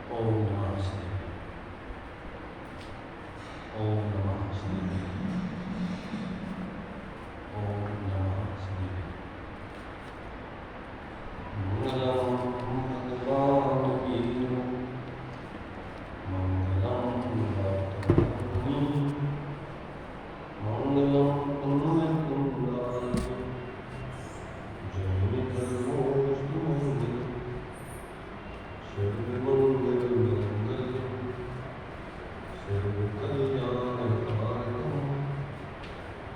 ओम नमः शिवाय। ओम नमः शिवाय। ओम नमः शिवाय। मंगलम भगवान वीरु मंगलम भक्तमुनि मंगलम पुण्यकुंडाय जय सर्वोस्तु मंगल सर्वमंगल मंगल सर्वकल्याणकारकं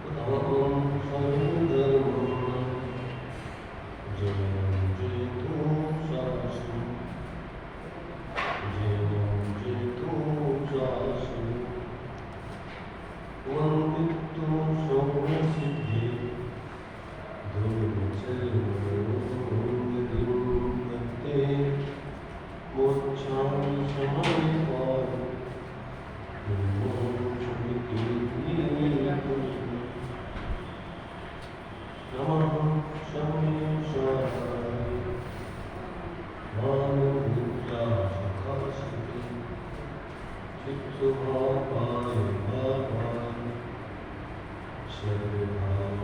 वदामि सर्वधर्माणां जयं जयतु शास्त्रं जयं जयतु शास्त्रं वन्दितु सौम्यसिद्धि दुर्गतिर्मते मोक्षामि समयपात् नमः शमेशाय मानवविद्याय सखाशिते चित्सुभावाय भावाय सर्वभावान्तरक्षिणे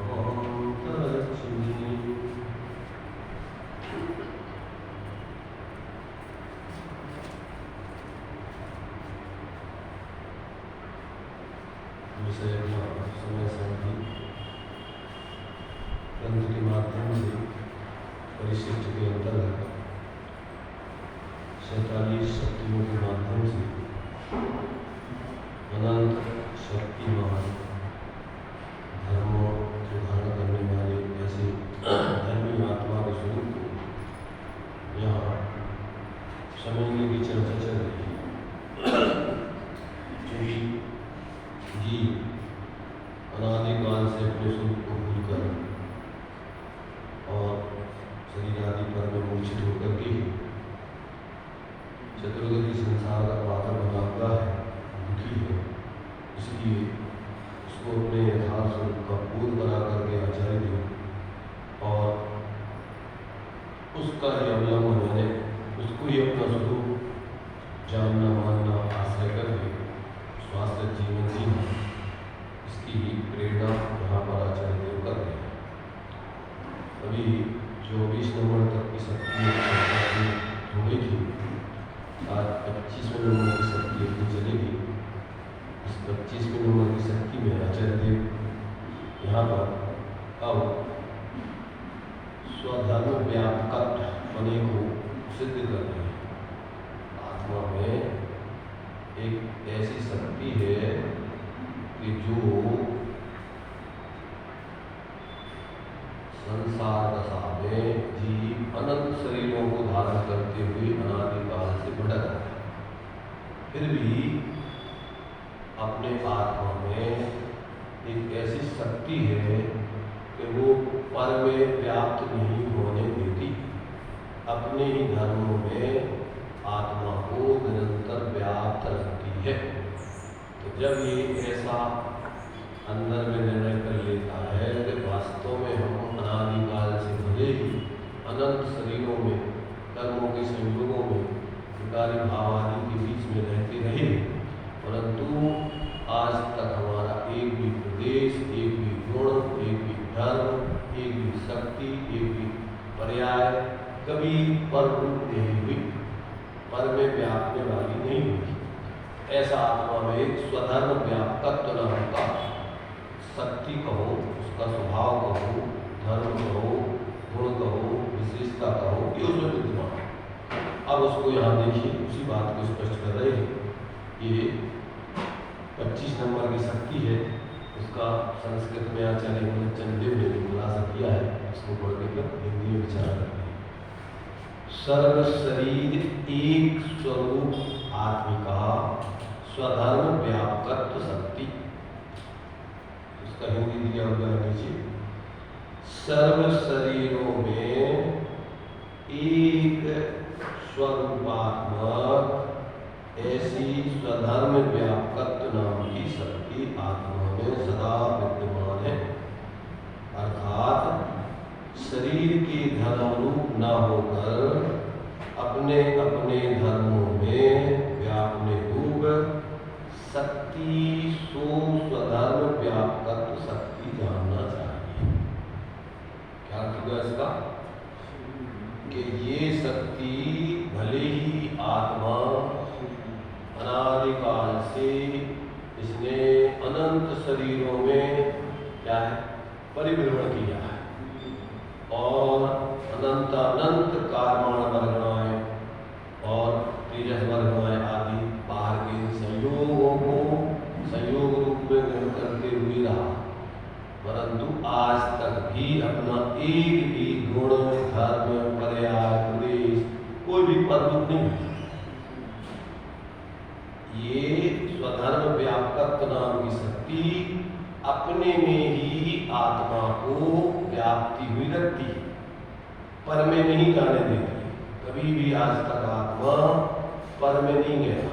विषय समय संधि ग्रंथ के माध्यम से परिशिष्ट के अंतर्गत 47 शक्तियों के माध्यम से अनंत शक्तिमान धर्मों को धारण करने वाले ऐसे धर्मी आत्मा के स्वरूप को यहाँ समझने की चर्चा चल रही है। जी अनादिकाल से अपने स्वरूप को भूलकर और शरीर आदि पर में मूर्छित होकर के चतुर्गति संसार का पात्र बना हुआ है, दुखी है, इसलिए उसको अपने यथार्थ स्वरूप का बोध बना करके आचार्य दिया और उसका ही अवलंबन है, उसको ही अपना स्वरूप जानना मानना आश्रय करके स्वास्थ्य जीवन जीना, इसकी प्रेरणा यहाँ पर आचार्य देव कर रहे हैं। अभी 24 नंबर तक की शक्ति हो गई थी, आज 25वें नंबर की शक्ति अपनी चलेगी। इस 25वें नंबर की शक्ति में आचार्य देव यहाँ पर अब स्वधर्म व्यापकत्व होने को सिद्ध कर रहे हैं। आत्मा में एक ऐसी शक्ति है कि जो संसार दशा में जीव अनंत शरीरों को धारण करते हुए अनादिकाल से भटक रहा है, फिर भी अपने आत्मा में एक ऐसी शक्ति है कि वो पर में व्याप्त नहीं होने देती, अपने ही धर्मों में आत्मा को निरंतर व्याप्त रखती है। तो जब ये ऐसा अंदर में निर्णय कर लेता है कि वास्तव में हम अनादिकाल से भले ही अनंत शरीरों में कर्मों के संयोगों में विकारी भाव आदि के बीच में रहते रहे, परंतु आज तक हमारा एक भी प्रदेश, एक भी गुण, एक भी धर्म, एक भी शक्ति, एक भी पर्याय कभी पर रूप नहीं हुई, पर में व्यापने वाली नहीं हुई। ऐसा आत्मा में एक स्वधर्म व्यापकत्व नाम का शक्ति कहो, उसका स्वभाव कहो, धर्म कहो, गुण कहो, विशेषता कहो, ये उसमें विद्यमान है। अब उसको यहाँ देखिए, उसी बात को स्पष्ट कर रहे हैं। ये 25 नंबर की शक्ति है, उसका संस्कृत में आचार्य चंदेव ने जो खुलासा किया है, उसको पढ़ने का हिंदी में विचार करते हैं। सर्व शरीर एक स्वरूप आत्मिका स्वधर्म व्यापकत्व शक्ति, उसका हिंदी दिया हुआ नीचे। सर्व शरीरों में एक स्वरूपात्मक ऐसी स्वधर्म व्यापकत्व नाम की शक्ति आत्मा में सदा विद्यमान है, अर्थात शरीर के धर्मानुरूप न होकर अपने अपने धर्मों में व्यापने रूप शक्ति सो स्वधर्म व्यापकत्व शक्ति जानना चाहिए। क्या अर्थ हुआ इसका? कि ये शक्ति भले ही आत्मा अनादिकाल से इसने अनंत शरीरों में क्या है परिभ्रमण किया है और अनंत अनंत कार्माण वर्गणाएं और तेजस वर्गणाएं आदि बाहर के संयोगों को संयोग रूप में ग्रहण करते हुए रहा, परंतु आज तक भी अपना एक भी गुण धर्म पर्याय प्रदेश कोई भी पद नहीं। ये स्वधर्म व्यापकत्व नाम की शक्ति अपने में ही आत्मा को व्याप्ति हुई रखती है, पर में नहीं जाने देती। कभी भी आज तक आत्मा पर में नहीं गया।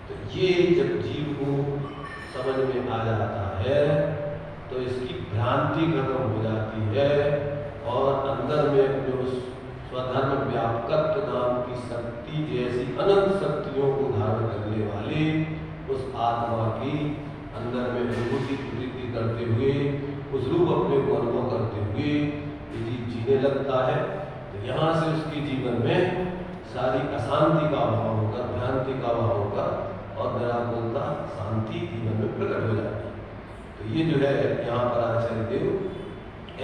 तो ये जब जीव को समझ में आ जाता है तो इसकी भ्रांति खत्म हो जाती है और अंदर में अपने उस स्वधर्म व्यापकत्व नाम की शक्ति जैसी अनंत शक्तियों को धारण करने वाले उस आत्मा की अंदर में अनुभूति प्रवृत्ति करते हुए उस रूप अपने को अनुभव करते हुए यदि जीने लगता है तो यहाँ से उसके जीवन में सारी अशांति का अभाव होकर, भ्रांति का अभाव होकर और निराकुलता शांति जीवन में प्रकट हो जाती है। तो ये जो है यहाँ पर आचार्य देव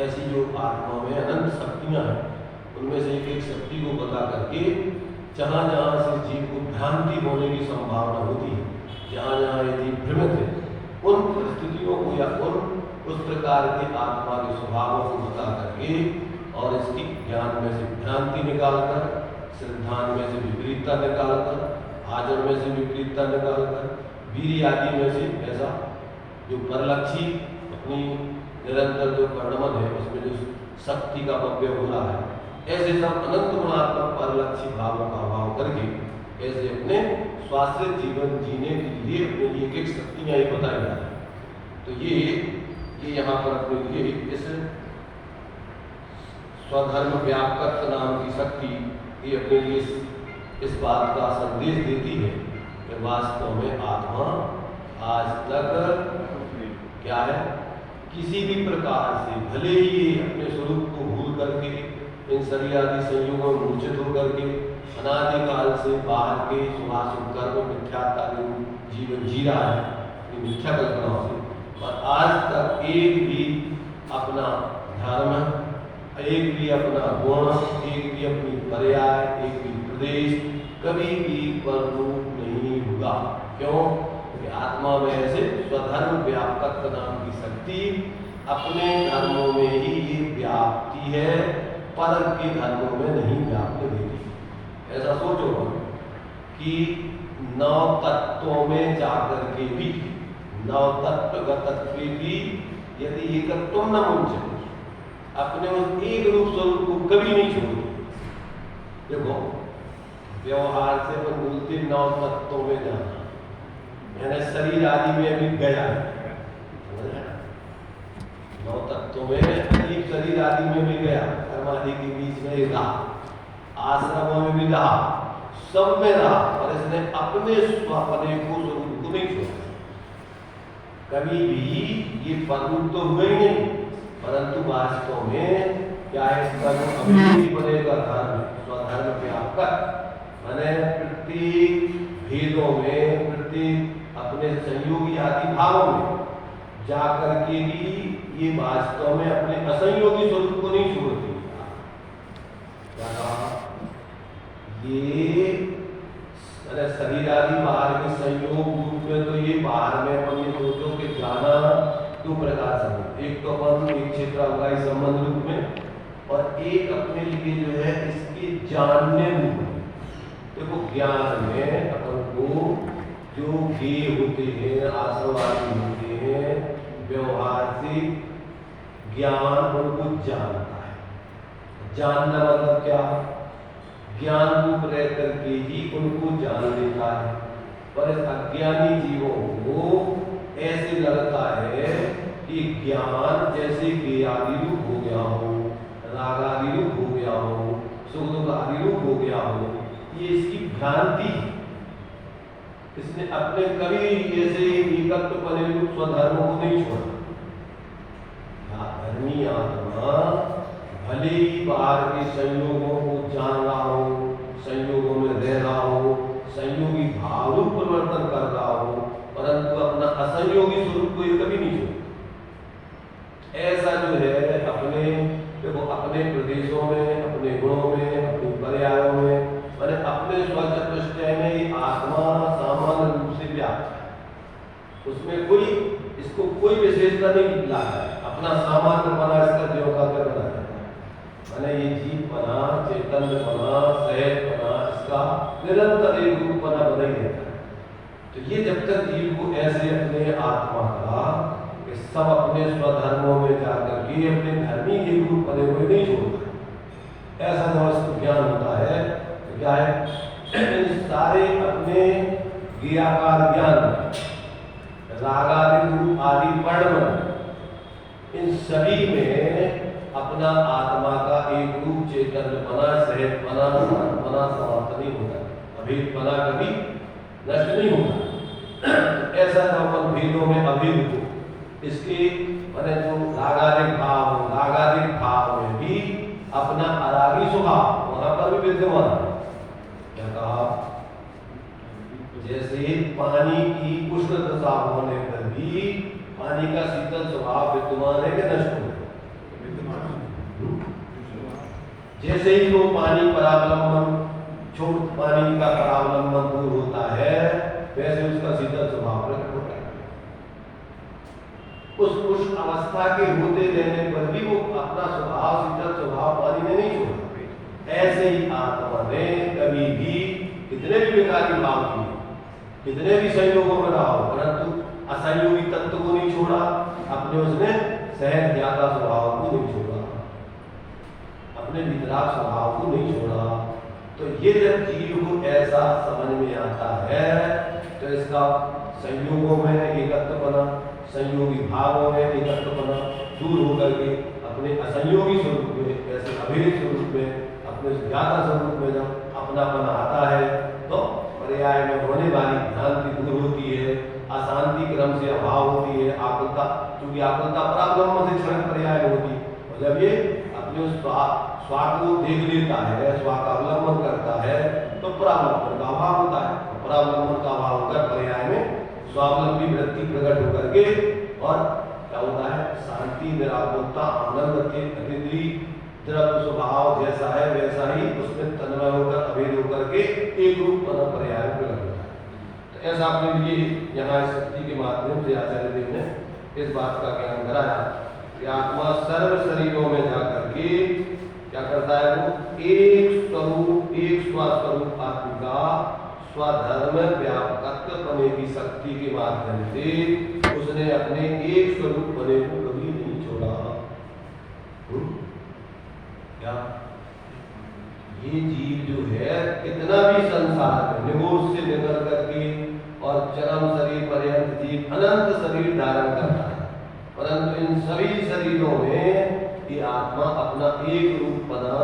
ऐसी जो आत्मा में अनंत शक्तियाँ हैं उनमें से एक एक शक्ति को बता करके जहाँ जहाँ से जीव को भ्रांति होने की संभावना होती है, जहाँ जहाँ ये जीव भ्रमित है, उन परिस्थितियों को या उन उस प्रकार के आत्मा के स्वभावों को बता करके और इसकी ज्ञान में से भ्रांति निकालकर, श्रद्धान में से विपरीतता निकालकर, आचरण में से विपरीतता निकालकर, वीर्य आदि में से ऐसा जो परलक्षी अपनी निरंतर जो परिणमन है उसमें जो शक्ति का अपव्यय हो रहा है, ऐसे सब अनंत गुणात्मक परलक्षी भावों का अभाव करके ऐसे अपने स्वास्थ्य जीवन जीने के लिए अपने लिए एक एक शक्तियाँ ये बताई जा रही है। तो ये यहाँ पर अपने लिए इस स्वधर्म व्यापकत्व नाम की शक्ति ये अपने लिए इस बात का संदेश देती है कि वास्तव में आत्मा आज तक क्या है किसी भी प्रकार से भले ही अपने स्वरूप को भूल करके इन शरीर आदि संयोगों में मूर्छित होकर के अनादिकाल से बाहर के सुभाषुभ कर्म मिथ्यात्ता जीवन जी रहा है मिथ्या कल्पनाओं से, और आज तक एक भी अपना धर्म, एक भी अपना गुण, एक भी अपनी पर्याय, एक भी प्रदेश कभी भी पररूप नहीं हुआ। क्यों? क्योंकि आत्मा में ऐसे स्वधर्म व्यापकत्व नाम की शक्ति अपने धर्मों में ही ये व्याप्ति है, पर के धर्मों में नहीं व्याप्त देती। ऐसा सोचो कि नौ तत्वों में जाकर के भी नौ तत्व भी यदि एकत्व न मुंचते अपने उस एक रूप स्वरूप को कभी नहीं छोड़ते। देखो व्यवहार से अपन बोलते नौ तत्वों में जाना, मैंने शरीर आदि में भी गया नौ तत्वों में अजीब शरीर आदि में भी गया, कर्म आदि के बीच में रहा, आश्रमों में भी रहा, सब में रहा, और इसने अपने स्वपने को स्वरूप को नहीं छोड़ा। कभी भी ये पररूप तो हुए ही नहीं, परंतु वास्तव में क्या है इसका जो अभिव्यक्ति बनेगा धर्म स्वधर्म व्यापक माने प्रत्येक भेदों में प्रत्येक अपने संयोगी आदि भावों में जाकर के भी ये वास्तव में अपने असंयोगी स्वरूप को नहीं छोड़ती। क्या कहा? ये शरीर आदि बाहर के संयोग रूप में तो ये बाहर में अपन ये सोचो कि जाना दो प्रकार से, एक तो अपन एक क्षेत्र होगा इस संबंध रूप में, और एक अपने लिए जो है इसके जानने रूप में। देखो ज्ञान में अपन को जो ज्ञेय होते हैं, आश्रवादी होते हैं, व्यवहार से ज्ञान उनको जानता है। जानना मतलब क्या? ज्ञान रूप रह करके ही उनको जान लेता है। पर इस अज्ञानी जीवों को ऐसे लगता है कि ज्ञान जैसे ज्ञेयादि रूप हो गया हो, रागादि रूप हो गया हो, सुख दुख आदि रूप हो गया हो, ये इसकी भ्रांति। इसने अपने कभी ऐसे एकत्व बने स्वधर्म को नहीं छोड़ा। धर्मी आत्मा भले ही बाहर के संयोगों को जान रहा हो, संयोगों में रह रहा हो, संयोगी भाव रूप परिवर्तन कर रहा हो, परंतु अपना असंयोगी स्वरूप को ये कभी नहीं छोड़ता। ऐसा जो है अपने देखो अपने प्रदेशों में, अपने गुणों में, अपनी पर्यायों में, मैंने अपने स्वचतुष्टय में ही आत्मा सामान्य रूप से व्याप्त है। उसमें कोई इसको कोई विशेषता नहीं ला है, अपना सामान्य बना इसका जो का बना है। मैंने ये जीव बना, चैतन्य बना, सहज बना, इसका निरंतर एक रूप बना ही रहता है। तो ये जब तक जीव को ऐसे अपने आत्मा का सब अपने स्वधर्मों में जाकर के अपने धर्मी के रूप बने हुए नहीं छोड़ता। ऐसा जब उसको ज्ञान होता है तो क्या है, इन सारे अपने ज्ञाकार ज्ञान, रागादि रूप आदि वर्ण, इन सभी में अपना आत्मा का एक रूप चैतन्य बना, सहज बना, बना समाप्त नहीं होता, अभेद बना कभी नष्ट नहीं होता। ऐसा जब अपन भेदों में अभेद हो, इसके मैंने जो रागादिक भाव में भी अपना अरागी स्वभाव वहां पर भी विद्यमान है। क्या कहा, जैसे पानी की उष्ण दशा होने पर भी पानी का शीतल स्वभाव विद्यमान है कि नष्ट हो, जैसे ही वो पानी परावलंबन छोड़ पानी का परावलंबन दूर होता है, वैसे उसका शीतल स्वभाव प्रकट होता है। उस अवस्था के होते रहने पर भी वो अपना स्वभाव शीतल स्वभाव पानी में नहीं छोड़ता। ऐसे ही आत्मा ने कभी भी कितने भी विकारी भाव किए, कितने भी संयोगों में रहा हो, परंतु असंयोगी तत्व को नहीं छोड़ा, अपने उसने सहज ज्ञाता स्वभाव को नहीं छोड़ा, अपने वितराग स्वभाव को नहीं छोड़ा। तो ये जब जीव को ऐसा समझ में आता है तो इसका संयोगों में एकत्व बना, संयोगी भावों में एकत्व बना दूर होकर के अपने असंयोगी स्वरूप में, ऐसे अभेद स्वरूप में, अपने ज्ञाता स्वरूप में जब अपनापन आता है तो पर्याय में होने वाली भ्रांति दूर होती है, अशांति क्रम से अभाव होती है, आकुलता, क्योंकि आकुलता पराब्रह्म से क्षण पर्याय होती है। और जब ये अपने स्वा को देख लेता है, स्वा का अवलंबन करता है, तो परावलंबन का अभाव होता है। परावलंबन का अभाव होकर पर्याय में स्वावलंबी वृत्ति प्रकट होकर के और क्या होता है, शांति, निराकुलता, आनंद, अतीन्द्रिय द्रव्य स्वभाव जैसा है वैसा ही उसमें तन्मय होकर अभेद होकर के एक रूप बना पर्याय प्रकट होता है। तो ऐसा अपने लिए यहाँ शक्ति के माध्यम से आचार्य देव ने इस बात का ज्ञान कराया कि आत्मा सर्व शरीरों में जाकर के क्या करता है, वो एक स्वरूप, एक स्वस्वरूप आत्मिका स्वधर्म व्यापकत्व बने की शक्ति के माध्यम से उसने अपने एक स्वरूप बने को कभी नहीं छोड़ा। क्या ये जीव जो है कितना भी संसार में निगोष से निकल करके और चरम शरीर पर्यंत जीव अनंत शरीर धारण करता है, परंतु इन सभी शरीरों में ये आत्मा अपना एक रूप बना,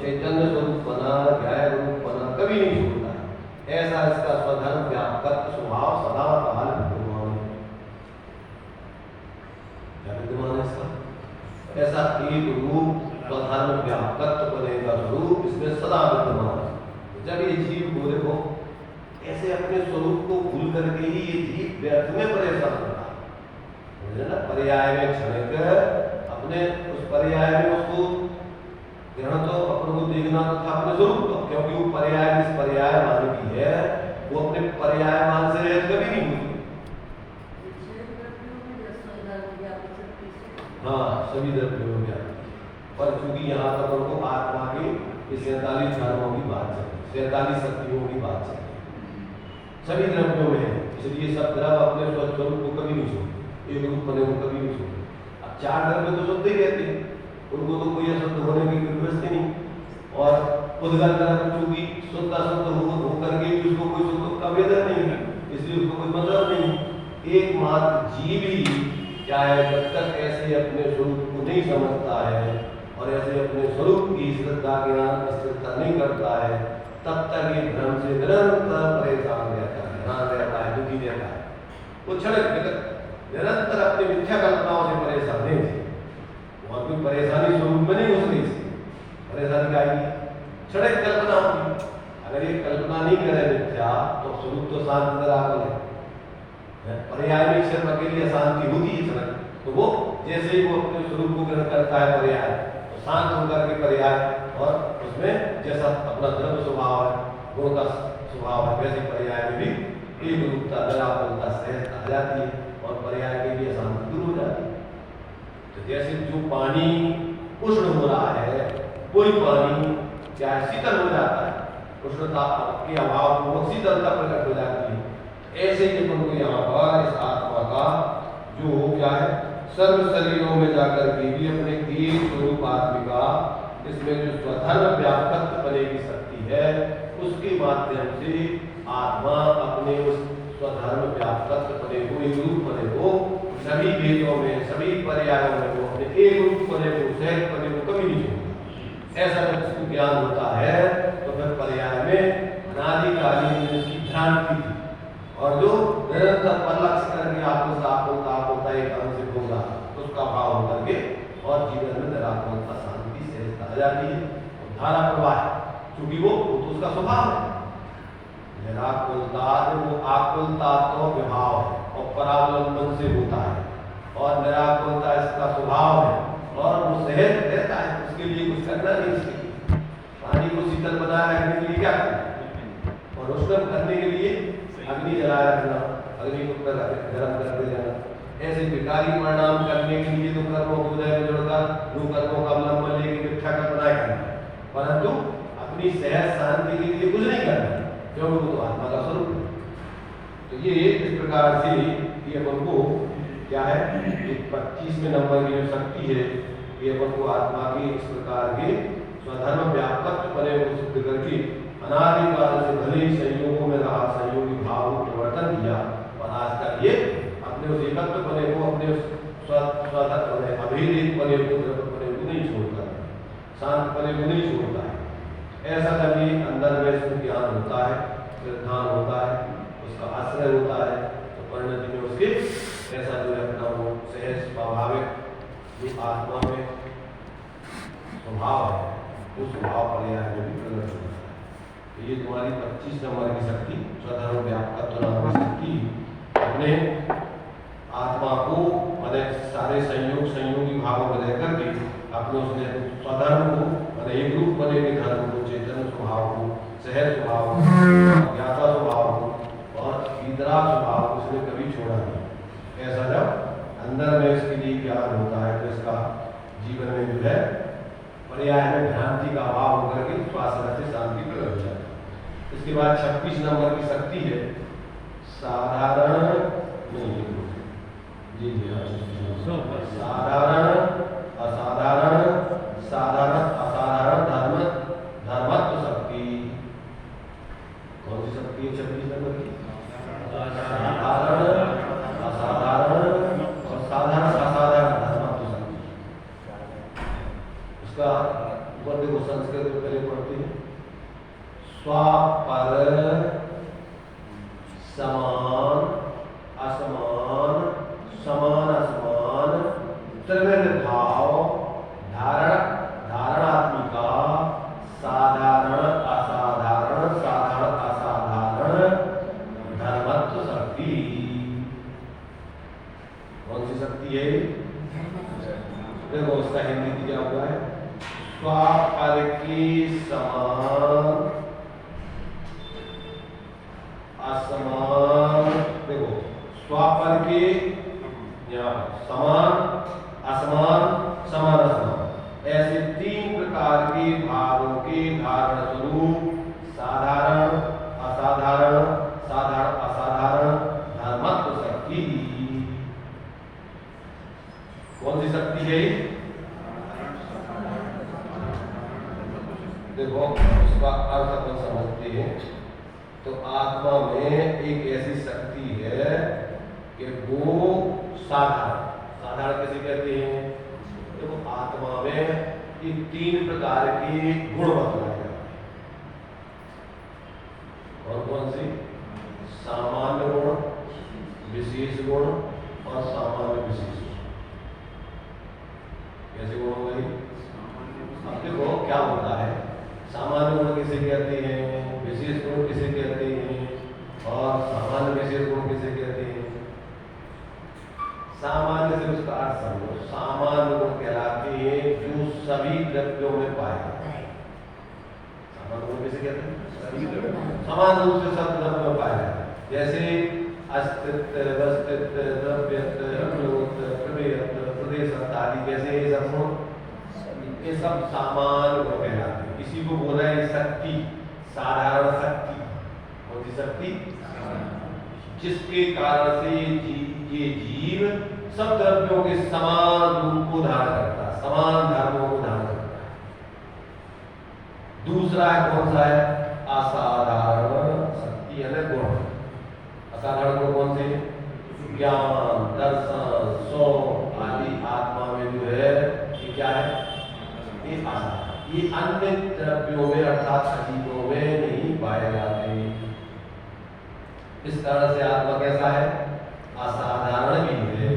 चैतन्य स्वरूप बना, ज्ञाय रूप बना कभी नहीं छोड़ता है। ऐसा इसका स्वधर्म व्यापक स्वभाव सदा काल विद्यमान है। क्या विद्यमान है इसका? ऐसा एक रूप स्वधर्म व्यापक बनेगा स्वरूप इसमें सदा विद्यमान है। जब ये जीव को देखो ऐसे अपने स्वरूप को भूल करके ही ये जीव व्यर्थ में परेशान होता है ना, पर्याय में क्षणिक अपने उस पर्याय में उसको ग्रहण तो अपन को देखना था अपने स्वरूप को, क्योंकि वो पर्याय जिस पर्याय मान की है वो अपने पर्याय मान से रहित कभी नहीं हुई। हाँ, सभी द्रव्यों में व्याप्त, पर चूंकि यहाँ तक उनको आत्मा के 47 धर्मों की बात चल रही, 47 शक्तियों की बात चल रही, सभी द्रव्यों में है, इसलिए सब द्रव अपने स्वरूप को कभी नहीं छोड़ते, एक रूप बने को कभी नहीं छोड़ते। अब 4 द्रव्य तो शुद्ध ही रहते हैं, उनको तो कोई अशुद्ध होने की व्यवस्था नहीं, और उद्गत द्रव्य चूंकि शुद्ध अशुद्ध होकर के भी उसको कोई शुद्ध का वेदन नहीं है, इसलिए उसको कोई मतलब नहीं। एकमात्र जीव ही क्या है, जब तक ऐसे अपने स्वरूप को नहीं समझता है और ऐसे अपने स्वरूप की श्रद्धा ज्ञान स्थिरता नहीं करता है, तब तक ये भ्रम से निरंतर परेशान रहता है, हैरान रहता है, दुखी रहता है। वो क्षणिक निरंतर अपनी मिथ्या कल्पनाओं से परेशान नहीं थे, और कोई परेशानी स्वरूप में नहीं हो सकी इसकी परेशानी का आएगी, क्षणिक कल्पना होगी। अगर ये कल्पना नहीं करे मिथ्या तो स्वरूप तो शांत नजर आता है। पर्याय में सिर्फ अकेली अशांति होती है क्षणिक, तो वो जैसे ही वो अपने स्वरूप को ग्रहण करता है पर्याय, तो शांत होकर के पर्याय और उसमें जैसा अपना धर्म स्वभाव है, गुण का स्वभाव है, वैसे पर्याय में भी एक रूपता निरापलता सहजता आ जाती है और पर्याय के लिए अशांति दूर हो जाती है। तो जैसे जो पानी उष्ण हो रहा है, कोई पानी चाहे शीतल हो जाता है, उष्णता के अभाव में शीतलता प्रकट हो जाती है। ऐसे ही अपन को यहाँ पर इस आत्मा का जो क्या है सर्व शरीरों में जाकर के भी अपने एक स्वरूप आत्मिका इसमें जो स्वधर्म व्यापक बने की शक्ति है, उसके माध्यम से आत्मा अपने उस स्वधर्म व्यापक बने को, एक रूप बने को, सभी वेदों में सभी पर्यायों में वो अपने एक रूप बने को, सहज बने को कभी नहीं छोड़ता। ऐसा जब उसको ज्ञान होता है तो फिर पर्याय में अनादिकालीन इसकी भ्रांति थी, और जो निरंतर पर लक्ष्य करके आपको एक अंश होगा उसका भाव होकर के और जीवन में निरात्मकता शांति सहजता आ जाती है और धारा प्रवाह, क्योंकि वो तो उसका स्वभाव है। निराकुलता वो आकुलता तो विभाव है और परावलंबन से होता है, और निराकुलता इसका स्वभाव है और वो सहज रहता है, उसके लिए कुछ करना नहीं चाहिए। पानी को शीतल बनाए रखने के लिए क्या करना, और उष्ण करने के लिए अग्नि जलाए रखना, अग्नि को गर्म करते जाना। ऐसे विकारी परिणाम करने के लिए तो कर्मों को उदय में जोड़कर दो कर्मों का अवलंबन लेके मिथ्या कल्पनाएं करना, परंतु अपनी सहज शांति के लिए कुछ नहीं करना, क्योंकि वो तो आत्मा का स्वरूप है। तो ये इस प्रकार से ये अपन को क्या है, 25वें नंबर की जो शक्ति है, ये अपन को आत्मा की इस प्रकार के स्वधर्म व्यापक बने को सिद्ध करके अनादिकाल से भले ही संयोगों में रहा, संयोगी भाव को परिवर्तन किया, और आज तक ये अपने उस एकत्व बने को, अपने स्वधर्म बने अभेदित बने को नहीं छोड़ता, शांत बने को नहीं छोड़ता है। ऐसा जब ये अंदर में इसको ज्ञान होता है, ध्यान होता है, उसका आश्रय होता है, तो परिणति में उसके ऐसा जो है अपना वो सहज स्वाभाविक जो आत्मा में स्वभाव है, उस स्वभाव पर्याय में भी प्रकट होता है। ये तुम्हारी 25 नंबर की शक्ति स्वधर्म व्यापकत्व नाम की शक्ति अपने आत्मा को मैंने सारे संयोगी भावों में रहकर के अपने उसने स्वधर्म को मैंने एक रूप बने के धर्म को, चेतन स्वभाव को, सहज स्वभाव को, ज्ञाता स्वभाव को और वितराग स्वभाव को उसने कभी छोड़ा नहीं। ऐसा जब अंदर में इसके लिए ज्ञान होता है तो इसका जीवन में जो है पर्याय में भ्रांति का अभाव होकर के स्वास्थ्य से शांति प्रकट हो जाती है। इसके बाद 26 नंबर की शक्ति है साधारण जी साधारण असाधारण, साधारण असाधारण धर्मत्व शक्ति। कौन सी शक्ति है 26 नंबर की? साधारण असाधारण और साधारण असाधारण धर्मत्व शक्ति। उसका ऊपर देखो संस्कृत में पहले पढ़ते हैं स्वापर समान असमान समान असमान त्रिविध भाव धारण धारणात्मिका साधारण असाधारण साधारण असाधारण धर्मत्व शक्ति। कौन सी शक्ति है? देखो उसका हिंदी दिया हुआ है स्वापर के समान असमान। देखो स्वापर के यहाँ समान असमान समान असमान ऐसे 3 प्रकार के भावों के धारण स्वरूप साधारण असाधारण साधारण असाधारण धर्मत्व शक्ति। कौन सी शक्ति है? देखो उसका अर्थ अपन समझते हैं तो आत्मा में एक ऐसी शक्ति है कि वो साधारण किसे कहते हैं? देखो आत्मा में ये 3 प्रकार के गुण बतलाए जाते हैं। कौन कौन सी? सामान्य गुण, विशेष गुण और सामान्य विशेष गुण। कैसे गुण हो गई? अब देखो क्या होता है, सामान्य गुण किसे कहते हैं, विशेष गुण किसे कहते हैं और सामान्य विशेष गुण किसे कहते हैं? सामान्य से उसका अर्थ समझो, सामान्य गुण कहलाते हैं जो सभी द्रव्यों में पाए जाते हैं। सामान्य गुण किसे कहते हैं? सभी द्रव्यों, समान रूप से सब द्रव्यों में पाए जाते हैं। जैसे अस्तित्व, वस्तित्व, द्रव्यत्व, अम्लत्व, प्रमेयत्व, प्रदेशत्व आदि, कैसे ये सब गुण, ये सब सामान्य गुण कहलाते हैं। इसी को बोला है शक्ति, साधारण शक्ति। कौन सी शक्ति? जिसके कारण से ये जीव सब द्रव्यों के समान रूप को धारण करता है, समान धर्मों को धारण करता है। दूसरा है कौन सा है? असाधारण शक्ति यानी गुण। असाधारण गुण कौन से? ज्ञान, दर्शन, सौख आदि आत्मा में जो है ये क्या है? ये असाधारण, ये अन्य द्रव्यों में अर्थात अजीबों में नहीं पाए जाते। इस कारण से आत्मा कैसा है? असाधारण भी है।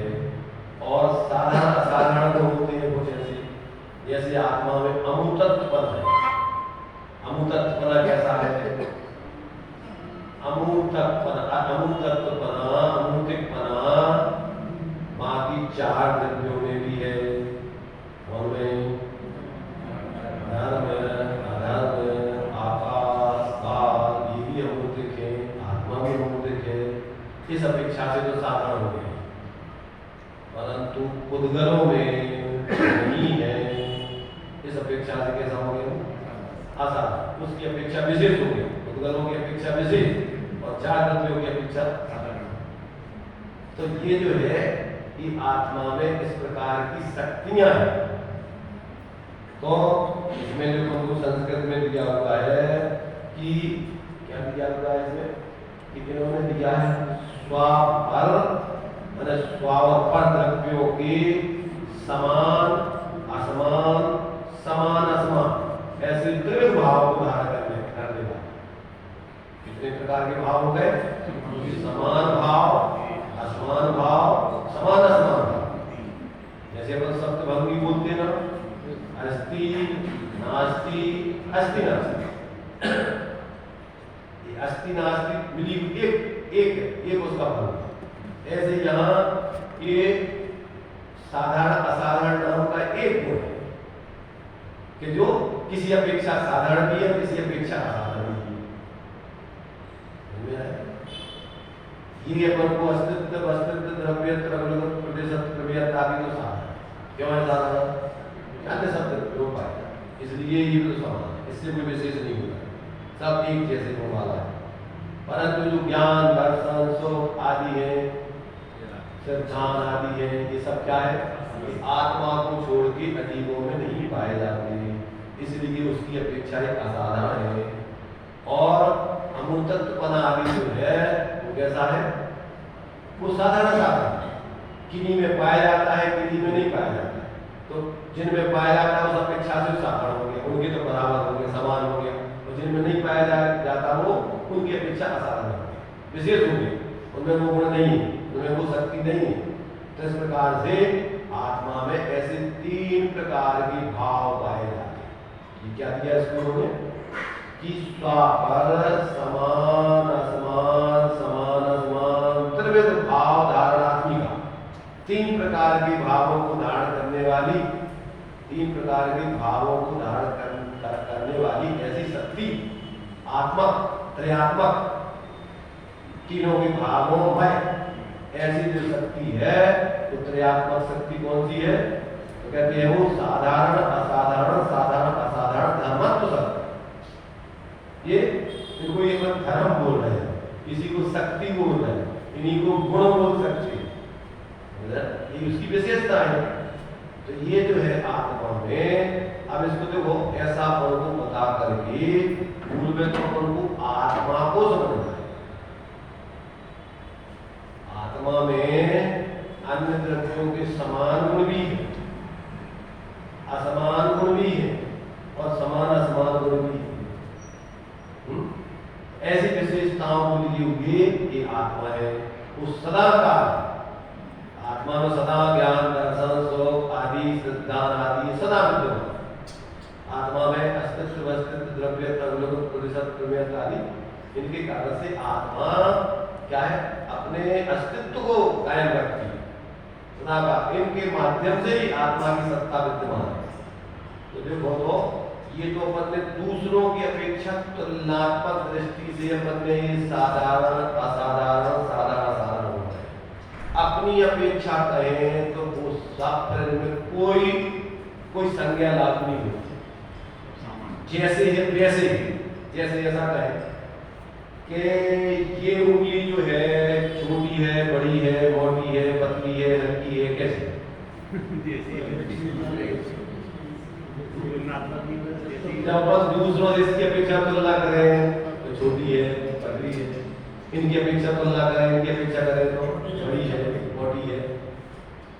और साधारण असाधारण तो होते हैं कुछ ऐसे, जैसे आत्मा में अमूर्तत्वपन है। अमूर्तत्वपना कैसा है? अमूर्तत्वपना, अमूर्तिकपना बाकी चार द्रव्यों में भी है। उनमें धर्म, अधर्म, आकाश, काल, ये भी अमूर्तिक है, आत्मा भी अमूर्तिक है। इस अपेक्षा से तो साधारण हो गए, परंतु उद्गलों में नहीं है। इस अपेक्षा से कैसा हो गया? असाधारण। उसकी अपेक्षा विशेष हो गया, उद्गलों की अपेक्षा विशेष और चार द्रव्यों की अपेक्षा साधारण। तो ये जो है कि आत्मा में इस प्रकार की शक्तियां हैं। तो इसमें जो हमको संस्कृत में दिया हुआ है कि क्या दिया हुआ है इसमें कि इन्होंने दिया है स्वापर, मतलब स्वापर द्रव्यों के समान, असमान, समान असमान, ऐसे त्रिविध भाव को धारण करने वाले। कितने प्रकार के भाव हो गए? समान भाव, असमान भाव, समान असमान भाव। जैसे अपन सप्तभंगी बोलते ना, अस्ति नास्ति, अस्ति नास्ति, ये अस्ति नास्ति मिली एक उसका फल। ऐसे यहाँ ये साधारण असाधारण नाम का एक गुण है कि जो किसी अपेक्षा साधारण भी है, किसी अपेक्षा असाधारण भी है। ये अपन को अस्तित्व, वस्तित्व, द्रव्यत्व, अवलंबन, प्रदेशत्व, प्रमेयत्व आदि तो साधारण क्यों है? साधारण अन्य शब्द लोग पाए, इसलिए ये तो समान है, इससे कोई विशेष नहीं होता, सब एक जैसे गुण वाला है। परंतु जो ज्ञान, दर्शन, सुख आदि है, ध्यान आदि है, ये सब क्या है? आत्मा को छोड़ के अजीबों में नहीं पाए जाते, इसलिए उसकी अपेक्षा एक असाधारण है। और अमूर्तत्वपना आदि जो है वो कैसा है? वो साधारण साधारण, किन्हीं में पाया जाता है, किन्हीं में नहीं पाया जाता है। तो जिनमें पाया जाता है उस अपेक्षा से साधारण हो गया, उनके तो बराबर हो गए, समान हो गया। और जिनमें नहीं पाया जाता वो उनकी अपेक्षा असाधारण हो गया, विशेष हो गया, उनमें वो गुण नहीं है, उनमें वो शक्ति नहीं है। तो इस प्रकार से आत्मा में ऐसे तीन प्रकार के भाव पाए जाते हैं। ये क्या दिया इसको उन्होंने कि स्वापर, समान असमान, समान असमान, त्रिविध भाव धारणात्मिका, तीन प्रकार के भावों को धारण करने वाली, तीन प्रकार के भावों को धारण करने वाली ऐसी शक्ति आत्मा, त्रयात्मक, तीनों के भावों में ऐसी जो शक्ति है, तो त्रयात्मक शक्ति कौन सी है? तो कहते हैं वो साधारण, असाधारण, साधारण, असाधारण, धर्मत्व शक्ति। ये इनको ये धर्म बोल रहे हैं, किसी को शक्ति बोल रहे हैं, इन्हीं को गुण बोल सकते हैं, ये उसकी विशेषता है। तो ये जो है आत्मा में, अब इसको देखो ऐसा अपन को बता करके मूल में तो अपन को आत्मा को समझना है। आत्मा में अन्य द्रव्यों के समान गुण भी है, असमान गुण भी है और समान असमान गुण भी है। ऐसी विशेषताओं को लिए हुए ये आत्मा है, वो सदा का आत्मा में सदा ज्ञान दर्शन सुख आदि सिद्धांत आदि सदा विद्यमान। आत्मा में अस्तित्व अस्तित्व द्रव्य प्रलोभ प्रतिशत प्रमेय आदि इनके कारण से आत्मा क्या है, अपने अस्तित्व को कायम रखती है सदा का। इनके माध्यम से ही आत्मा की सत्ता विद्यमान है। तो देखो तो ये तो अपन ने दूसरों की अपेक्षा तुलनात्मक दृष्टि से अपन ने साधारण असाधारण साधारण असाधारण होता है। अपनी अपेक्षा कहें तो वो शास्त्र में कोई संज्ञा लागू नहीं होती, जैसे है वैसे ही। जैसे ऐसा कहें कि ये उंगली जो है छोटी है बड़ी है मोटी है पतली है हल्की है, कैसे जब बस दूसरों देश की अपेक्षा तुलना करें तो छोटी है पतली है, इनकी अपेक्षा तुलना करें इनकी अपेक्षा करें तो बड़ी है मोटी है।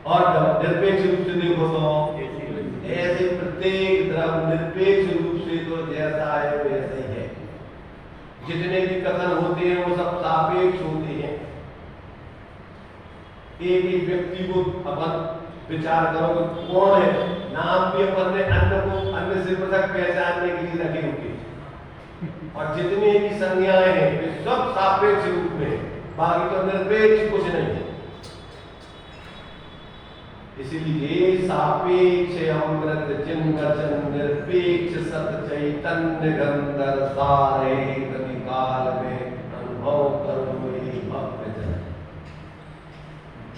और जब निरपेक्ष रूप से देखो तो ऐसे प्रत्येक द्रव्य निरपेक्ष रूप से तो जैसा है वैसा ही है। जितने भी कथन होते हैं वो सब सापेक्ष होते हैं। एक एक व्यक्ति को अपन विचार करो कि कौन है, नाम भी अपन ने अन्य से पृथक पहचानने के लिए रखे होते हैं। और जितने भी संज्ञाएं हैं वे सब सापेक्ष रूप में, बाकी तो निरपेक्ष कुछ नहीं है। इसलिए सापेक्ष अमृत चिन्ह निरपेक्ष सत चैतन्य गंधर सारे काल में अनुभव करो भक्त जन।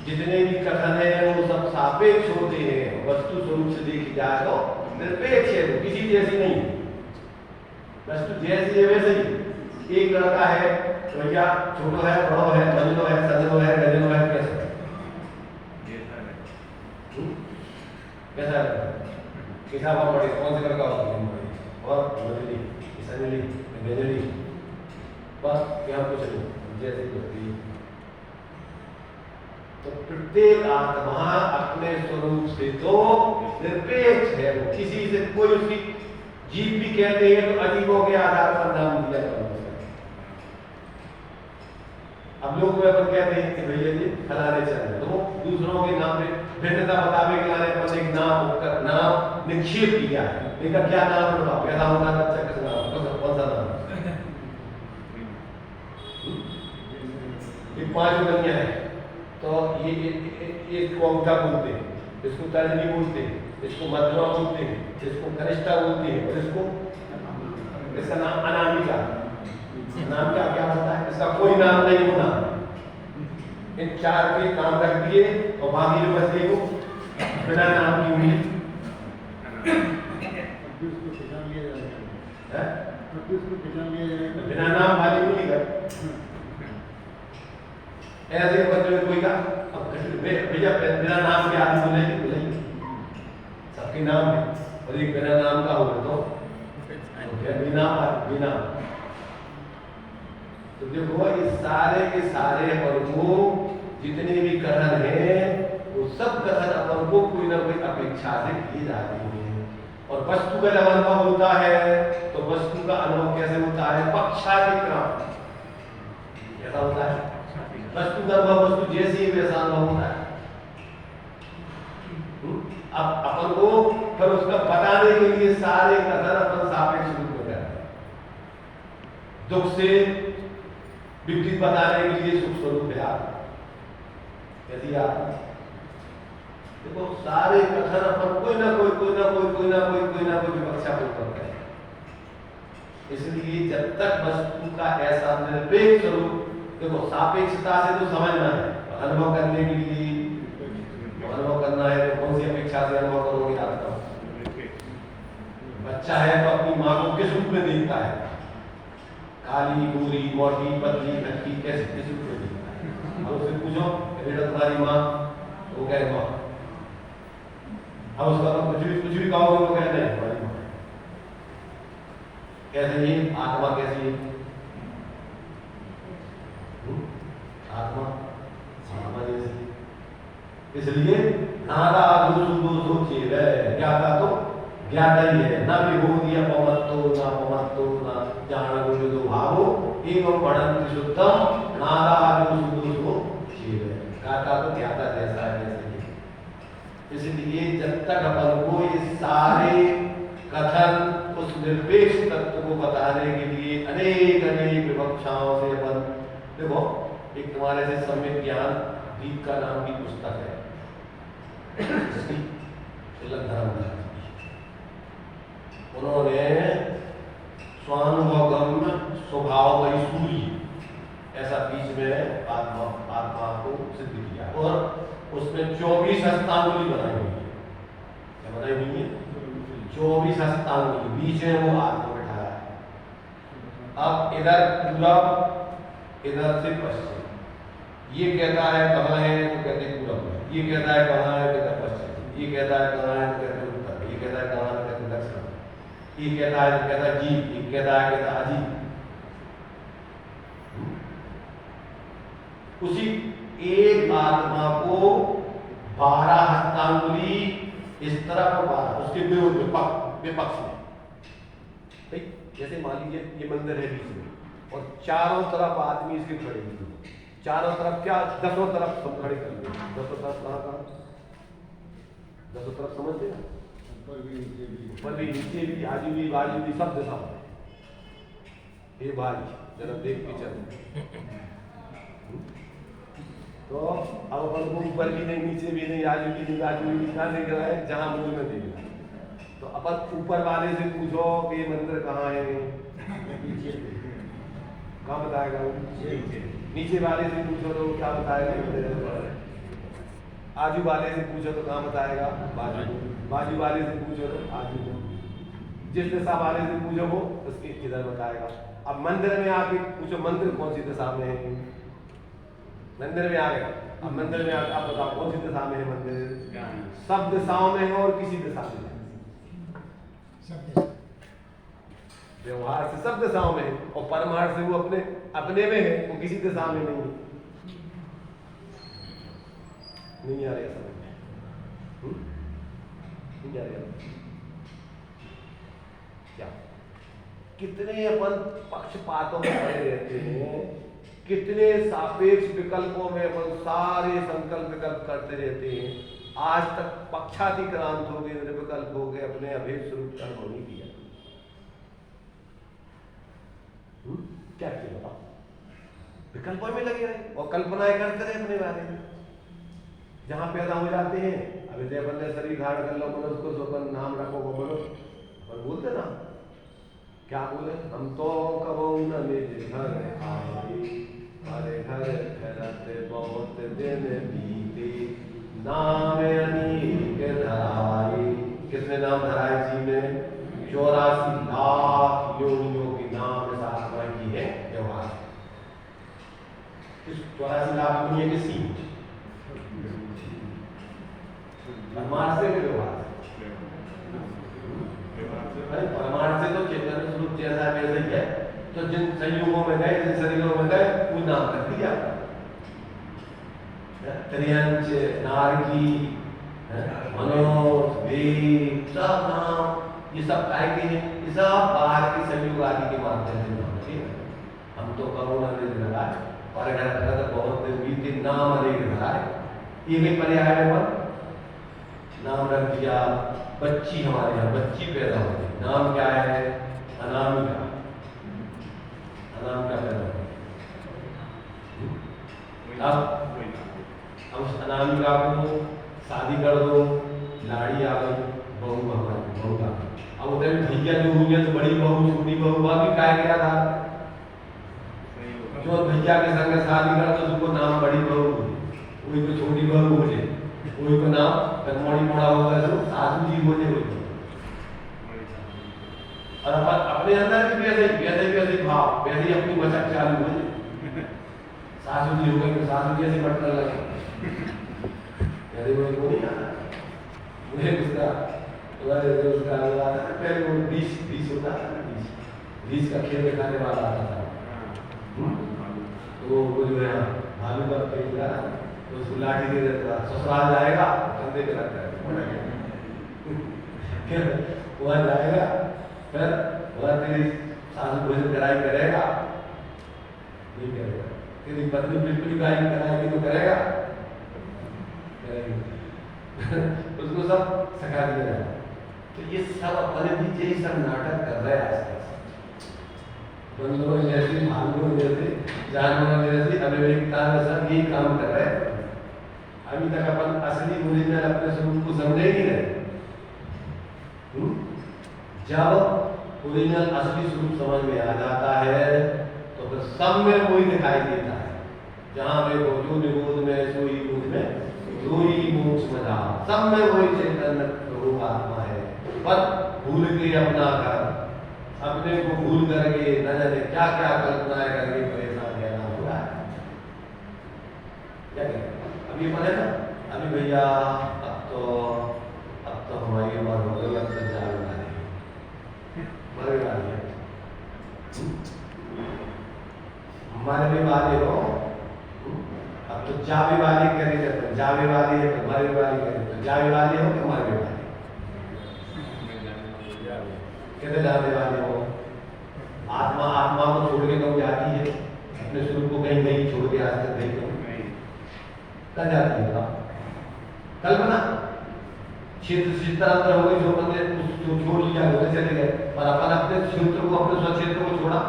जितने भी कथन है वो सब सापेक्ष होते हैं। वस्तु स्वरूप से देखी जाए तो निरपेक्ष है, वो किसी जैसी नहीं। वस्तु जैसी है वैसे ही। एक लड़का है तो भैया छोटो है बड़ो है बंजो है सजनो है गजनो है, कैसा कैसा कैसा बहुत बड़े कौन से लड़का होगा और बदली सजली गजली बस क्या कुछ नहीं जैसे होती। तो प्रत्येक आत्मा अपने स्वरूप से तो निरपेक्ष है, वो किसी से कोई उसकी जीव भी कहते हैं तो अजीबों के आधार पर नाम दिया जाता है। अब लोग अपन कहते हैं कि भैया जी फलाने चल तो दूसरों के नाम पे भिन्नता बतावे के लाने पर एक नाम निक्षेप किया है। लेकिन क्या नाम है बताओ, कैसा होता है अच्छा कैसा नाम, कौन सा नाम? ये 5 बनिया है तो ये कौमता बोलते हैं, इसको तर्जनी बोलते हैं, इसको मध्यमा बोलते हैं, इसको कनिष्ठा बोलते हैं और इसका नाम अनामिका। नाम क्या होता है? इसका कोई नाम नहीं होना। इन 4 के नाम रख दिए और बाकी जो बच गए वो बिना नाम की हुई बिना नाम वाली नहीं कर। ऐसे बच्चों में कोई का भैया बिना नाम के आदमी बोलेंगे सबके नाम है और एक बिना नाम का होगा तो बिना। तो देखो ये सारे के सारे अपन को जितने भी कथन हैं वो सब कथन अपन को कोई ना कोई अपेक्षा से किए जाते हैं। और वस्तु का जब अनुभव होता है तो वस्तु का अनुभव कैसे होता है? पक्षातिक्रम कैसा होता है? वस्तु का अनुभव वस्तु जैसी वैसा अनुभव होता है। अब अपन को फिर उसका बताने के लिए सारे कथन अपन सापेक्ष रूप में करते हैं। दुख से विपरीत बताने के लिए सुख स्वरूप है आप कैसी आप देखो सारे कथन अपन कोई ना कोई विवक्षा करते हैं। इसलिए जब तक वस्तु का ऐसा निरपेक्ष स्वरूप देखो सापेक्षता से तो समझना है, अनुभव करने के लिए अनुभव करना है तो कौन सी अपेक्षा से अनुभव करोगे? आपका बच्चा है तो अपनी माँ को किस रूप में देखता है? काली गोरी मोटी पतली हल्की कैसे किस रूप में देखता है? अब उससे पूछो बेटा तुम्हारी माँ, वो कहे माँ। अब उसका तो कुछ भी कहोगे तो कहते हैं हमारी माँ। कैसे ही आत्मा कैसी है? आत्मा जैसी। इसलिए नादा दोषो चेवे ज्ञाता तो ज्ञाता ही है, ना विभूति अपमत्तो ना जान गुरु भावो एवं बढ़ंति शुद्धम नादादि सुदोषो जीव गाता तो ध्याता जैसा है वैसे ही। इसलिए जब तक अपन को ये सारे कथन उस निरपेक्ष तत्व को बताने के लिए अनेक अनेक विवक्षाओं से अपन देखो, एक तुम्हारे से सम्यक ज्ञान दीप का नाम की पुस्तक है, उन्होंने स्वानुभवगम्य स्वभाव सूर्य ऐसा बीच में आत्मा को सिद्ध किया और उसमें 24 हस्तांगुली बनाई हुई है। क्या बनाई हुई है? 24 हस्तांगुली, बीच में वो आत्मा बैठाया है। अब इधर पूरब, इधर से पश्चिम। ये कहता है कहाँ है तो कहते पूरब में, ये कहता है कहाँ है कहते पश्चिम, ये कहता है कहाँ है तो कहते उत्तर, ये कहता है कहाँ है कहते दक्षिण, ये कहता है तो कहता जीव, ये कहता है कहता अजीब। उसी एक आत्मा को 12 हस्तांगुली इस तरफ और 12 उसके विपक्ष में, जैसे मान लीजिए ये मंदिर है बीच में और चारों तरफ आदमी इसके खड़े हैं, चारों तरफ क्या 10 तरफ सब खड़े कर दिए, 10 तरफ कहाँ 10 तरफ समझते हैं, ऊपर भी नीचे भी आजू भी बाजू भी सब दिशा में। ये भाई जरा देख के चल, तो अब अपन को ऊपर भी नहीं नीचे भी नहीं आजू भी नहीं बाजू भी निकाल नहीं रहा है, जहाँ मूल में देगा। तो अपन ऊपर वाले से पूछो कि ये मंदिर कहाँ है, कहाँ बताएगा वो? नीचे वाले से पूछो तो क्या बताएगा? आजू वाले से पूछो तो कहाँ बताएगा? बाजू। बाजू वाले से पूछो तो आजू। जिस दिशा वाले से पूछो वो उसके इधर बताएगा। अब मंदिर में आके पूछो मंदिर कौन सी दिशा में है, मंदिर में आ गया। अब मंदिर में आप बताओ कौन सी दिशा में है मंदिर? सब दिशाओं में है और किसी दिशा में है, व्यवहार से सब दिशाओं में है और परमार्थ से वो अपने में है, वो किसी दिशा में नहीं है। नहीं आ रहा समझ में? नहीं आ रहा क्या? कितने अपन पक्षपातों में पड़े रहते हैं, कितने सापेक्ष विकल्पों में अपन सारे संकल्प विकल्प करते रहते हैं। आज तक पक्षातिक्रांत हो गए, निर्विकल्प हो गए, अपने अभेद स्वरूप का अनुभव नहीं किया। क्या किया बताओ? विकल्पों में लगे रहे और कल्पनाएं करते रहे अपने बारे में। जहां पैदा हो जाते हैं, अभी तो अपन ने शरीर धारण कर लो, उसको अपन नाम रखो, वो बोलो और बोलते ना क्या बोले, हम तो कबो न मेरे घर आए, हरे घर फैलते बहुत दिन बीते, नाम अनेक धराए। कितने नाम धराए जी ने? 84 लाख योनियों के नाम इस आत्मा की है व्यवहार। इस 84 लाख योनियों किसी परमार्थ से व्यवहार, परमार्थ से तो चेतन स्वरूप जैसा वैसे ही है। तो जिन संयोगों में गए, जिन शरीरों में गए, वो नाम रख दिया। त्रियंच, नारकी, मनोज, वेद, सब नाम ये सब काय के हैं? ये सब बाहर के संयोग आदि के माध्यम से नाम है। हम तो करोड़ अनेक लगाए और घर बहुत दिन बीते, नाम अनेक लगाए। ये भी पर्याय पर नाम रख दिया। बच्ची हमारे यहाँ बच्ची पैदा होती, नाम क्या है? अनामिका। अनामिका पैदा होती। अब उस अनामिका को शादी कर दो, लाड़ी आ गई, बहू भगवान बहू का। अब उधर भैया जो हुई है तो बड़ी बहू छोटी बहू भी काय गया था, जो भैया के संग शादी कर तो उसको नाम बड़ी बहू, वही तो छोटी बहू हो जाए, वही को नाम कनमोड़ी मोड़ा होगा तो सासू जी हो जाए। और अपने अंदर भी वैसे भाव, वैसे ही अपनी मशक चालू हो जाए। सासू जी हो गई तो सासू जी ऐसे बटने लगे, यदि वो नहीं आता मुझे उसका आता था पहले वो बीस होता था, बीस का खेल दिखाने वाला आता था। तो वो जो है भालू का खेल था तो उसको लाठी दे देता, ससुराल जाएगा कंधे पे लगता है, फिर वहाँ जाएगा, फिर वहाँ तेरी सासू भोजन कराई करेगा नहीं करेगा। तेरी पत्नी बिल्कुल गायब कराएगी तो करेगा, उसको सब सिखा दिया जाए। तो ये सब अपने पीछे ही सब नाटक कर रहे हैं आसपास, बंदरों जैसे, भालुओं जैसे, जानवरों जैसे अविवेकता में सब यही काम कर रहे हैं। अभी तक अपन असली ओरिजिनल अपने स्वरूप को समझे ही नहीं। जब ओरिजिनल असली स्वरूप समझ में आ जाता है तो फिर सब में वही दिखाई देता है। जहां देखो जो निरोध में सोई मुझ में सोई मोक्ष में जहाँ, सब में वही चैतन्य स्वरूप आत्मा है। पर भूल के अपना घर, अपने को भूल करके न जाने क्या क्या कल्पनाएं करके परेशान रहना हो रहा है। क्या कहते अभी पढ़े ना, अभी भैया अब तो हमारी उम्र हो गई, अब तक जाने वाली मरे वाली है, मरने वाले हो, अब तो जावे वाली करेंगे, तो जावे वाली है तो मरने वाली करेंगे, तो जावे वाली हो कि मरने वाली? कहते जाने वाले हो। आत्मा आत्मा को छोड़ के कब जाती है? अपने स्वरूप को कहीं नहीं छोड़ के आज तक नहीं कब जाती है? कल्पना क्षेत्र क्षेत्रांतर हो गई, जो बंदे जो छोड़ लिया वो चले गए, पर अपन अपने क्षेत्र को, अपने स्व क्षेत्र को छोड़ा,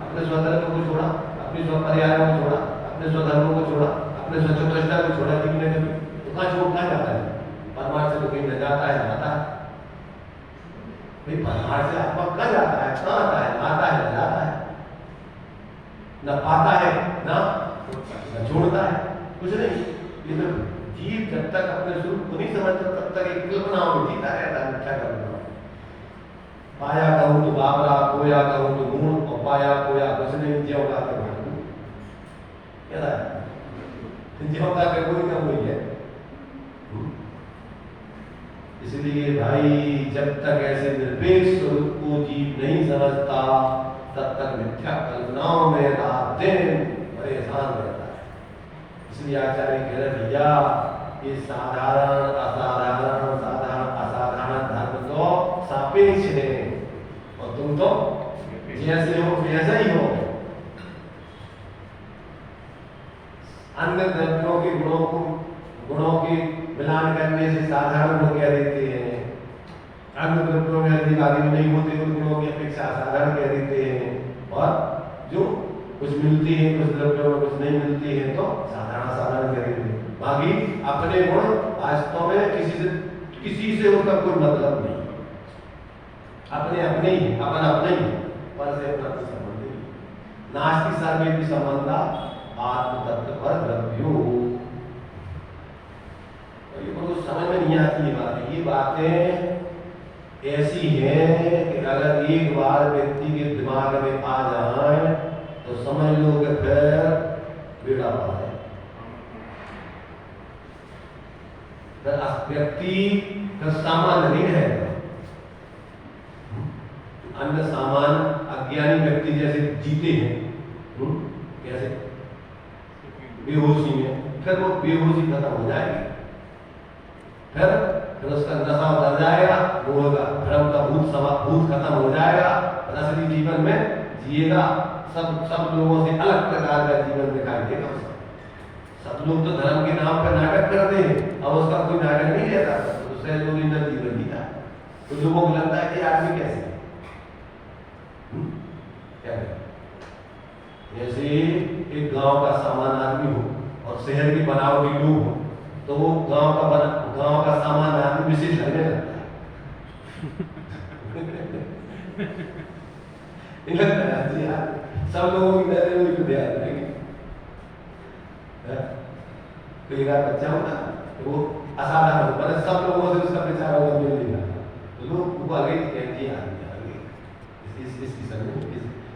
अपने स्वधर्म को छोड़ा, अपने स्व पर्याय को छोड़ा, अपने स्वधर्मों को छोड़ा, अपने स्वचतुष्टा को छोड़ा, कितने कभी तो कहाँ छोड़ना जाता है? परमार्थ से तो कहीं न जाता है, आता है भाई। परमार्थ से आत्मा कहाँ जाता है? कहाँ आता है? आता है, न जाता है, न पाता है, न छोड़ता है, कुछ नहीं। ये तो जीव जब तक अपने स्वरूप को नहीं समझता तब तक एक कल्पनाओं में जीता रहता है। क्या कल्पना? पाया कहूँ तो बाबरा, खोया कहूँ तो मूल, और पाया खोया कुछ नहीं, ज्यों का के क्या है? ज्यों का के कोई ना कोई है। इसलिए भाई जब तक ऐसे निरपेक्ष स्वरूप को जीव नहीं समझता तब तक मिथ्या कल्पनाओं में रात दिन परेशान रहता है। इसलिए आचार्य कह रहे भैया ये साधारण असाधारण, साधारण असाधारण धर्म तो सापेक्ष है, और तुम तो जैसे हो वैसा ही हो। अन्य द्रव्यों के गुणों के मिलान करने से साधारण हो कह देते हैं, अन्य द्रव्यों में अधिक आदि नहीं होते तो गुणों की अपेक्षा असाधारण कह देते हैं, और जो कुछ मिलती है कुछ द्रव्यों में कुछ नहीं मिलती है तो साधारण साधारण कह देते हैं। बाकी अपने गुण वास्तव में किसी से उनका कोई मतलब नहीं, अपने अपने ही, अपन अपने ही, पर से अपना कोई संबंध नहीं। नास्ति सर्वे भी संबंध आत्म तत्व पर द्रव्यो। ये तो समझ में नहीं आती ये बातें ऐसी हैं कि अगर एक बार व्यक्ति के दिमाग में आ जाए तो समझ लो कि फिर बेड़ा पार है। व्यक्ति का सामान्य नहीं रहेगा। अन्य सामान्य अज्ञानी व्यक्ति जैसे जीते हैं, कैसे बेहोशी में, फिर वो बेहोशी खत्म हो जाएगी, फिर उसका नशा उतर जाएगा, वो होगा भ्रम का भूत खत्म हो जाएगा, असली जीवन में जिएगा। सब लोगों से अलग प्रकार का जीवन दिखाई देगा। सब लोग तो धर्म के नाम पर नाटक करते हैं, अब उसका कोई नाटक नहीं रहता, तो उससे लोग इन्हें जीवन जीता। तो लोगों को लगता है कि आदमी कैसे क्या है? जैसे एक गांव का सामान्य आदमी हो और शहर के बनावटी लोग हो, तो वो गांव का सामान्य आदमी विशेष लगने लगता है। सब लोगों की नजर में ध्यान रखेंगे। तो एक बच्चा होता तो वो असाधारण होता है, सब लोगों से उसका विचार होगा मिल नहीं रहा, तो लोग आगे कहते हैं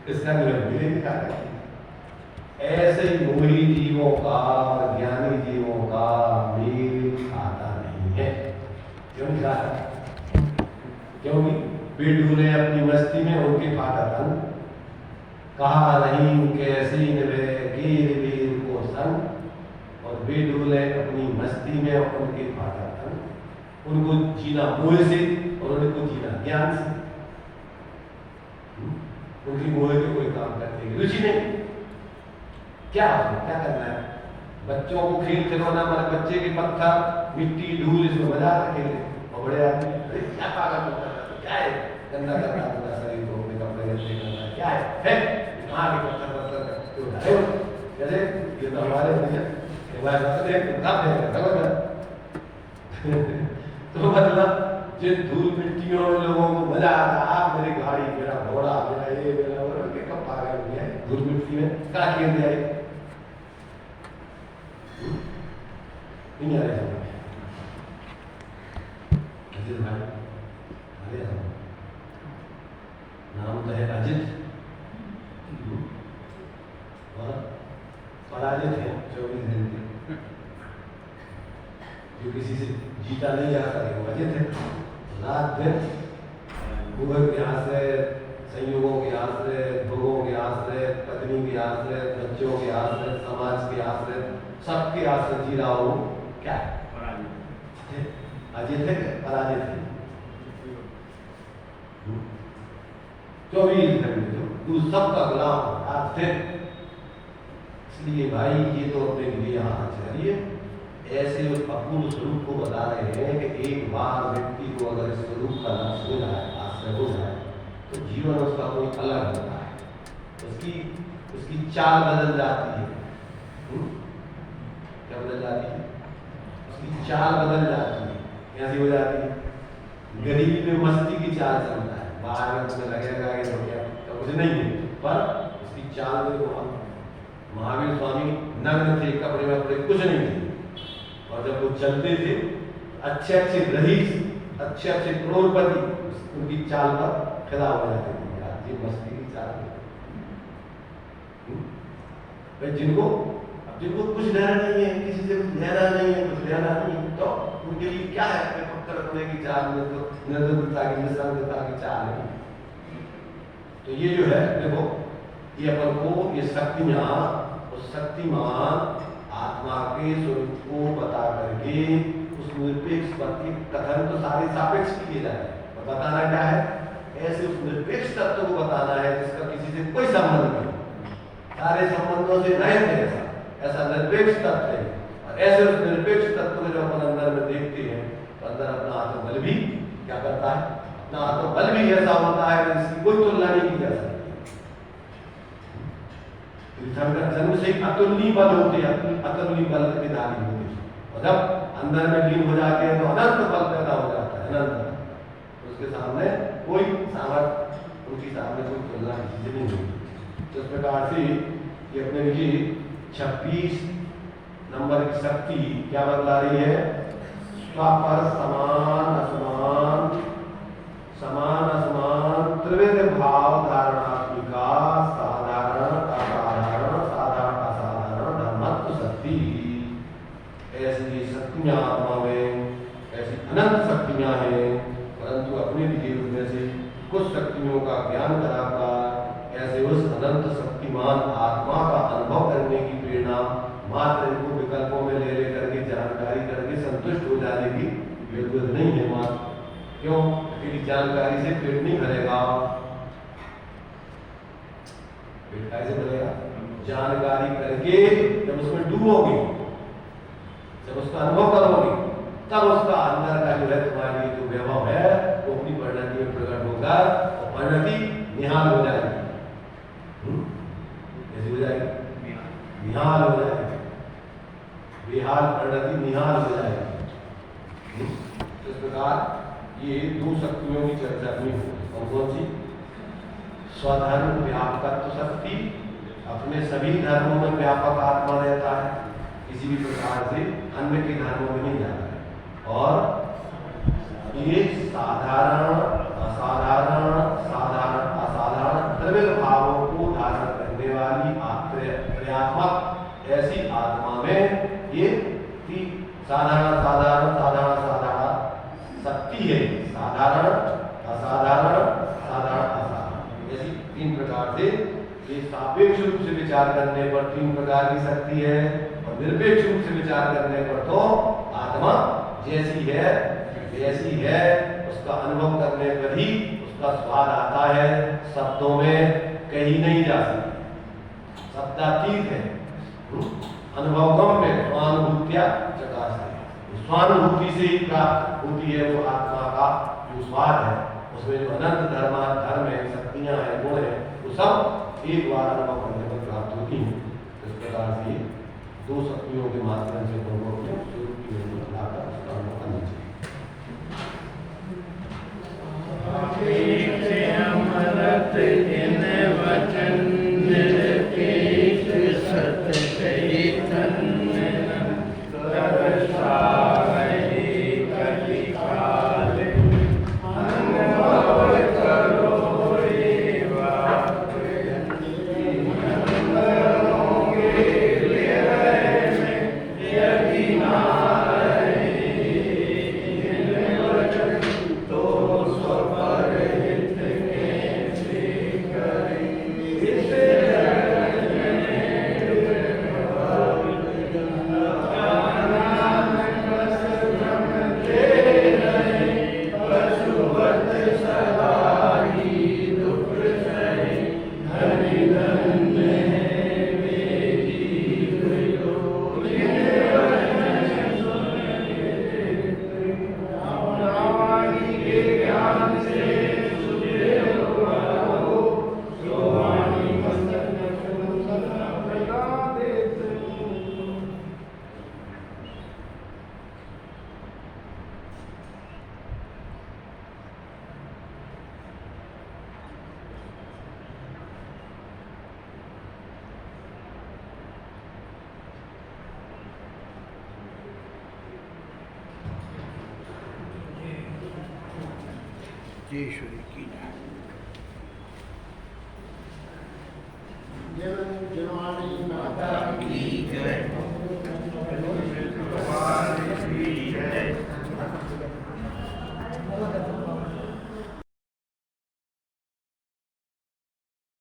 इसका मिलेगी क्या? ऐसे मोही जीवों का और ज्ञानी जीवों का मेल खाता नहीं है। क्यों नहीं खाता? क्योंकि बेडूले अपनी मस्ती में उनके फाटा तन कहा नहीं कैसे निभे गिर वीर को संग, और बेडूले अपनी मस्ती में उनके फाटा तन, उनको जीना मोह से और उनको जीना ज्ञान से। उनकी मोह के कोई काम करने की रुचि नहीं। क्या करना है? बच्चों को खेल खिलौना माने बच्चे के पत्थर मिट्टी धूल इसमें मजा खेले, और बड़े आदमी अरे क्या पागल होता है, क्या है गंदा करना पूरा शरीर को, अपने कपड़े गंदे करना क्या है, कहाँ के पत्थर कैसे ये तो हमारे तो मतलब जिन धूल मिट्टियों में लोगों को मजा आता, मेरी गाड़ी मेरा घोड़ा मेरा ये मेरा वो, कब पागल हो गया धूल मिट्टी में क्या खेल दिया नहीं आ रहे अजित भाई, अरे नाम तो है अजित और पराजित है 24 दिन के, जो किसी से जीता नहीं जा सके वो अजित है। रात दिन भूगोल के आश्रय, संयोगों के आश्रय, भोगों के आश्रय, पत्नी के आश्रय, बच्चों के आश्रय, समाज के आश्रय, सबके आश्रय जी रहा हूँ, क्या है अजित है पराजित है। 24 घंटे तू सबका गुलाम रात दिन। इसलिए भाई ये तो अपने लिए यहाँ चाहिए, ऐसे उस अपूर्व स्वरूप को बता रहे हैं कि एक बार व्यक्ति को अगर इस स्वरूप का लक्ष्य हो जाए, आश्रय हो जाए, तो जीवन उसका कोई अलग होता है, उसकी चाल बदल जाती है। क्या बदल जाती है? उसकी चाल बदल जाती है। कैसी हो जाती है? गरीबी में मस्ती की चाल चलता है, बाहर में तुम्हें लगेगा कि तो क्या तो कुछ नहीं है, पर उसकी चाल में तो महावीर स्वामी नग्न थे, कपड़े में कपड़े कुछ नहीं थे, और जब वो चलते थे अच्छे अच्छे रईस, अच्छे अच्छे करोड़पति उनकी चाल पर फिदा हो जाते थे। ये मस्ती की चाल है। जिनको कुछ लेना नहीं है, किसी से कुछ लेना नहीं है, कुछ लेना नहीं है, तो उनके लिए क्या है अपने पत्थर रखने की चाल में, तो निर्दयता की निसंगता की चाल है। तो ये जो है देखो, ये अपन को ये शक्तियां उस शक्तिमान आत्मा के स्वरूप को बता करके उस निरपेक्ष पति कथन तो सारे सापेक्ष किए जाए, और बताना क्या है? ऐसे उस निरपेक्ष तत्व को बताना है जिसका किसी से कोई संबंध नहीं, सारे संबंधों से रहित है, ऐसा निरपेक्ष तत्व है। और ऐसे उस निरपेक्ष तत्व को जब अपन अंदर में देखते हैं तो अंदर अपना आत्मबल भी क्या करता है? अपना आत्मबल भी ऐसा होता है कि इसकी कोई तुलना नहीं की जा सकती। जन्म से अतुलनीय बल होते हैं, अतुलनीय बल के धारी होते हैं, और जब अंदर में लीन हो जाते हैं तो अनंत बल पैदा हो जाता है, अनंत। उसके सामने कोई सामर्थ्य, उनके सामने कोई तुलना किसी से नहीं होती। तो इस प्रकार से ये अपने लिए 26 नंबर की शक्ति क्या बतला रही है? स्वापर समान असमान, समान असमान त्रिविध भाव धारणात्मिका, साधारण असाधारण, साधारण असाधारण धर्मत्व शक्ति। ऐसी शक्तियां आत्मा में, ऐसी अनंत शक्तियां हैं, परंतु अपने लिए उनमें से कुछ शक्तियों का ज्ञान कराकर ऐसे उस अनंत शक्तिमान आत्मा का अनुभव करने की प्रेरणा मात्र इनको विकल्पों में ले लेकर के जानकारी करके संतुष्ट हो जाने की जरूरत नहीं है। मात्र क्यों? क्योंकि जानकारी से पेट नहीं भरेगा। पेट कैसे भरेगा? जानकारी करके जब उसमें डूबोगे, जब उसका अनुभव करोगे, तब उसका अंदर का जो है तुम्हारे लिए जो वैभव है वो अपनी परिणति में प्रकट होगा, और परिणति निहाल हो जाएगी। कैसी हो जाएगी? निहाल हो जाएगी। बेहाल परिणति निहाल हो जाएगी। इस प्रकार ये दो शक्तियों की चर्चा नहीं होगी। कौन कौन सी? स्वधर्म व्यापकत्व शक्ति, अपने सभी धर्मों में व्यापक आत्मा रहता है, किसी भी प्रकार से अन्य के धर्मों में नहीं जाता है। और ये साधारण असाधारण, साधारण असाधारण त्रिविध भावों को धारण करने वाली त्रयात्मक ऐसी आत्मा में ये साधारण साधारण साधारण साधारण शक्ति है। साधारण असाधारण, साधारण असाधारण, ऐसी 3 प्रकार से ये सापेक्ष रूप से विचार करने पर 3 प्रकार की शक्ति है, और निरपेक्ष रूप से विचार करने पर तो आत्मा जैसी है जैसी है उसका अनुभव करने पर ही उसका स्वाद आता है, शब्दों में कहीं नहीं जा सकती, शब्दातीत है। अनुभवगम में स्वानुभूत्या चकाशते, स्वानुभूति से ही प्राप्त होती है वो आत्मा का जो स्वाद है, उसमें जो अनंत धर्म है, शक्तियां हैं, गुण है, वो सब एक बार अनुभव करने पर प्राप्त होती हैं। इस प्रकार से दो शक्तियों के माध्यम से दोनों अपने स्वरूप की निर्मित लाकर उसका अनुभव करना चाहिए। जय श्री